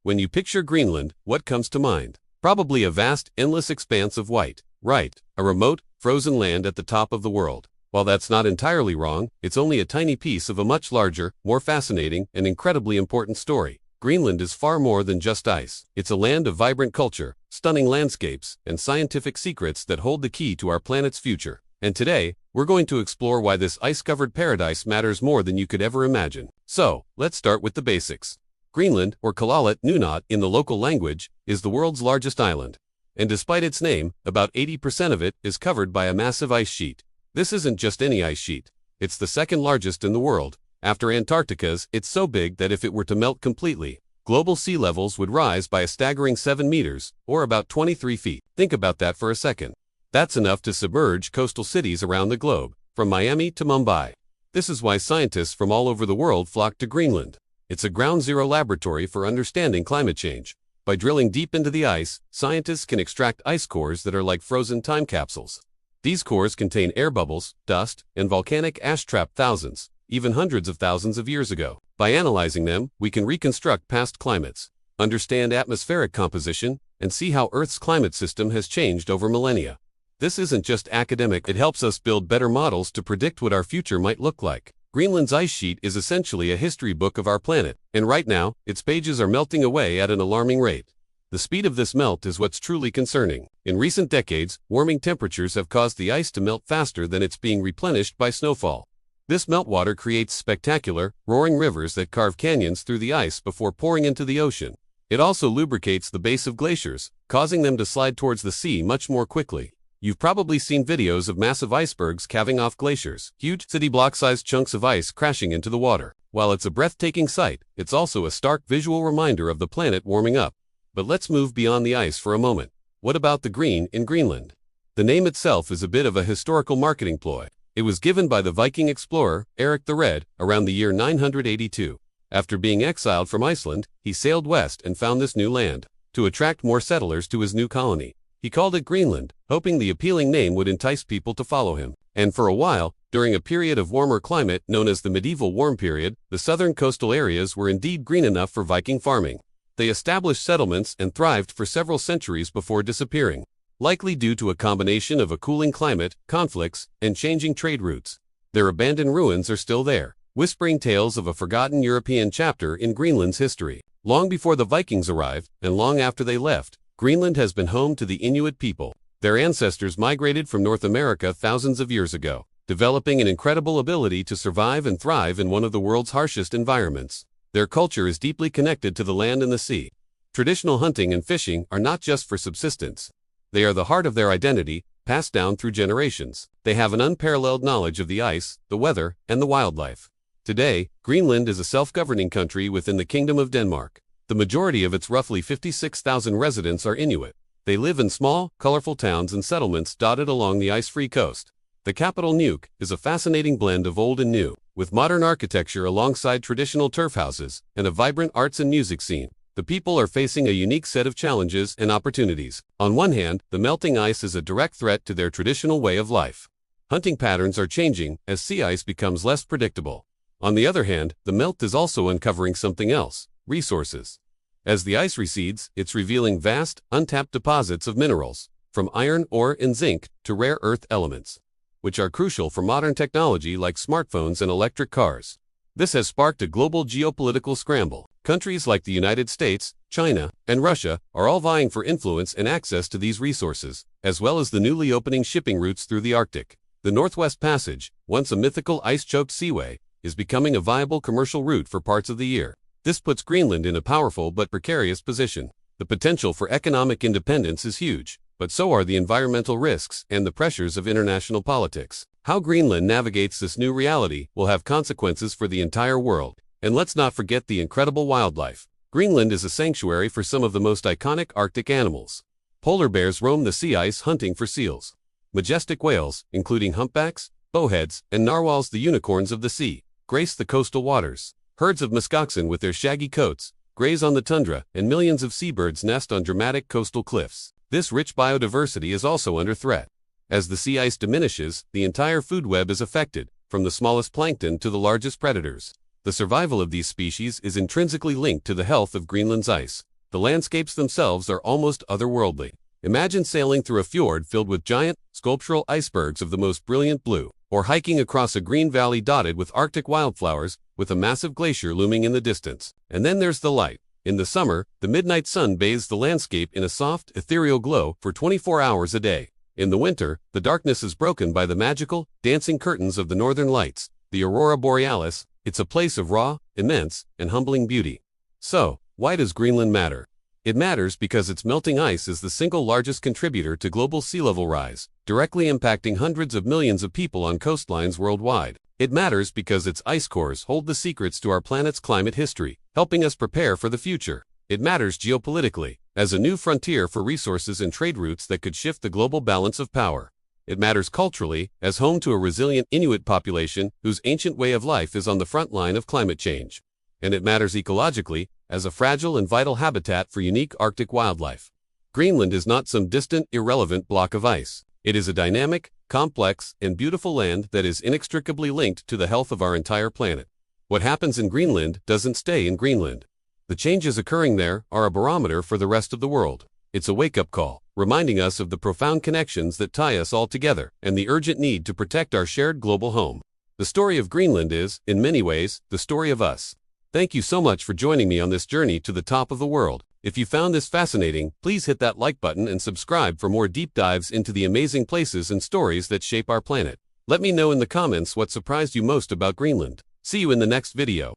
When you picture Greenland, what comes to mind? Probably a vast, endless expanse of white. Right, a remote, frozen land at the top of the world. While that's not entirely wrong, it's only a tiny piece of a much larger, more fascinating, and incredibly important story. Greenland is far more than just ice. It's a land of vibrant culture, stunning landscapes, and scientific secrets that hold the key to our planet's future. And today, we're going to explore why this ice-covered paradise matters more than you could ever imagine. So, let's start with the basics. Greenland, or Kalaallit Nunaat in the local language, is the world's largest island. And despite its name, about 80% of it is covered by a massive ice sheet. This isn't just any ice sheet. It's the second largest in the world. After Antarctica's, it's so big that if it were to melt completely, global sea levels would rise by a staggering 7 meters, or about 23 feet. Think about that for a second. That's enough to submerge coastal cities around the globe, from Miami to Mumbai. This is why scientists from all over the world flock to Greenland. It's a ground zero laboratory for understanding climate change. By drilling deep into the ice, scientists can extract ice cores that are like frozen time capsules. These cores contain air bubbles, dust, and volcanic ash trapped thousands, even hundreds of thousands of years ago. By analyzing them, we can reconstruct past climates, understand atmospheric composition, and see how Earth's climate system has changed over millennia. This isn't just academic, it helps us build better models to predict what our future might look like. Greenland's ice sheet is essentially a history book of our planet, and right now, its pages are melting away at an alarming rate. The speed of this melt is what's truly concerning. In recent decades, warming temperatures have caused the ice to melt faster than it's being replenished by snowfall. This meltwater creates spectacular, roaring rivers that carve canyons through the ice before pouring into the ocean. It also lubricates the base of glaciers, causing them to slide towards the sea much more quickly. You've probably seen videos of massive icebergs calving off glaciers, huge city block-sized chunks of ice crashing into the water. While it's a breathtaking sight, it's also a stark visual reminder of the planet warming up. But let's move beyond the ice for a moment. What about the green in Greenland? The name itself is a bit of a historical marketing ploy. It was given by the Viking explorer, Eric the Red, around the year 982. After being exiled from Iceland, he sailed west and found this new land. To attract more settlers to his new colony, he called it Greenland, hoping the appealing name would entice people to follow him. And for a while, during a period of warmer climate known as the medieval warm period, the southern coastal areas were indeed green enough for Viking farming. They established settlements and thrived for several centuries before disappearing, likely due to a combination of a cooling climate, conflicts, and changing trade routes. Their abandoned ruins are still there, whispering tales of a forgotten European chapter in Greenland's history. Long before the Vikings arrived, and long after they left, Greenland has been home to the Inuit people. Their ancestors migrated from North America thousands of years ago, developing an incredible ability to survive and thrive in one of the world's harshest environments. Their culture is deeply connected to the land and the sea. Traditional hunting and fishing are not just for subsistence. They are the heart of their identity, passed down through generations. They have an unparalleled knowledge of the ice, the weather, and the wildlife. Today, Greenland is a self-governing country within the Kingdom of Denmark. The majority of its roughly 56,000 residents are Inuit. They live in small, colorful towns and settlements dotted along the ice-free coast. The capital Nuuk is a fascinating blend of old and new, with modern architecture alongside traditional turf houses and a vibrant arts and music scene. The people are facing a unique set of challenges and opportunities. On one hand, the melting ice is a direct threat to their traditional way of life. Hunting patterns are changing as sea ice becomes less predictable. On the other hand, the melt is also uncovering something else: resources. As the ice recedes, it's revealing vast, untapped deposits of minerals, from iron ore and zinc to rare earth elements, which are crucial for modern technology like smartphones and electric cars. This has sparked a global geopolitical scramble. Countries like the United States, China, and Russia are all vying for influence and access to these resources, as well as the newly opening shipping routes through the Arctic. The Northwest Passage, once a mythical ice-choked seaway, is becoming a viable commercial route for parts of the year. This puts Greenland in a powerful but precarious position. The potential for economic independence is huge, but so are the environmental risks and the pressures of international politics. How Greenland navigates this new reality will have consequences for the entire world. And let's not forget the incredible wildlife. Greenland is a sanctuary for some of the most iconic Arctic animals. Polar bears roam the sea ice hunting for seals. Majestic whales, including humpbacks, bowheads, and narwhals, the unicorns of the sea, grace the coastal waters. Herds of muskoxen with their shaggy coats graze on the tundra, and millions of seabirds nest on dramatic coastal cliffs. This rich biodiversity is also under threat. As the sea ice diminishes, the entire food web is affected, from the smallest plankton to the largest predators. The survival of these species is intrinsically linked to the health of Greenland's ice. the landscapes themselves are almost otherworldly. Imagine sailing through a fjord filled with giant, sculptural icebergs of the most brilliant blue, or hiking across a green valley dotted with Arctic wildflowers, with a massive glacier looming in the distance. And then there's the light. In the summer, the midnight sun bathes the landscape in a soft, ethereal glow for 24 hours a day. In the winter, the darkness is broken by the magical, dancing curtains of the northern lights, the aurora borealis. It's a place of raw, immense, and humbling beauty. So, why does Greenland matter? It matters because its melting ice is the single largest contributor to global sea level rise, directly impacting hundreds of millions of people on coastlines worldwide. It matters because its ice cores hold the secrets to our planet's climate history, helping us prepare for the future. It matters geopolitically, as a new frontier for resources and trade routes that could shift the global balance of power. It matters culturally, as home to a resilient Inuit population whose ancient way of life is on the front line of climate change. And it matters ecologically, as a fragile and vital habitat for unique Arctic wildlife. Greenland is not some distant, irrelevant block of ice. It is a dynamic, complex, and beautiful land that is inextricably linked to the health of our entire planet. What happens in Greenland doesn't stay in Greenland. The changes occurring there are a barometer for the rest of the world. It's a wake-up call, reminding us of the profound connections that tie us all together and the urgent need to protect our shared global home. The story of Greenland is, in many ways, the story of us. Thank you so much for joining me on this journey to the top of the world. If you found this fascinating, please hit that like button and subscribe for more deep dives into the amazing places and stories that shape our planet. Let me know in the comments what surprised you most about Greenland. See you in the next video.